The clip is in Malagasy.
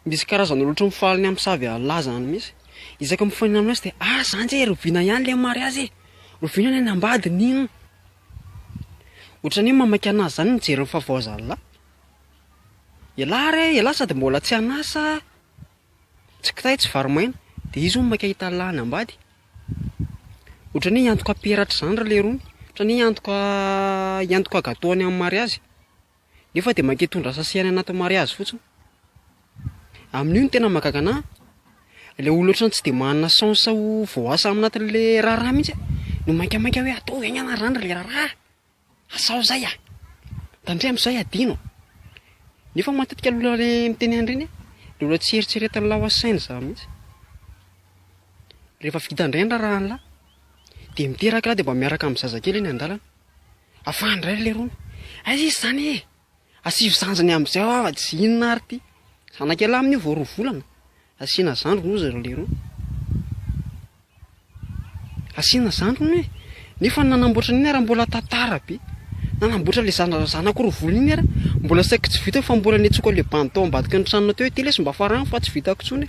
Misy karazana olo ohatry mifaly amin'ny savy lazany misy. Izaka mifanina aminazy dia zany zay roviana ihany le mariazy. Roviana any ambadiny igny. Ohatran'ny mamaky anazy zany mijery ny fahavoazan'lahy. Ialahy sady mbola tsy anasa. Tsy kitay tsy varomaina dia izy mamaky ahita lahy any ambady. Ohatran'ny hiantoka peratra zany ra le rony. Ohatran'ny hiantoka gâteau any amin'ny mariazy. Nefa dia mankeny tondra sasiany anaty mariazy fotsiny. Amin'io ny tena mahagaga anahy. Ilay olona ohatrany tsy dia manana chance ho voasa aminatin'ilay raharaha mihitsy. No mankamainka hoe atao egny ana randra le raharaha. Asao zay a. Tandremo zay adino. Nefa matetika olona le miteny andreny le olona tsy eritreretan'ny lahy asainy za mihitsy. Rehefa vita indray ny raharaha lahy dia miteraka lahy dia mba miaraka amin'ny zazakely eny an-dalana. Afahany indray le rony. Aiza izy zany e? Asivo zanjany amin'izay aho tsy inona ary ty. Zanakely amin'io vao 2 volana. Asiana zandriny ozy le rony. Asiana zandriny hoe. Nefa nanamboatra an'iny ary mbola tantara be. Nanamboatra le zanako 2 volana iny ary mbola saika tsy vita fa mbola nitsoka le bandeau ambadiky ny tranona teo hoe tyle izy mba farany fa tsy vitako intsony.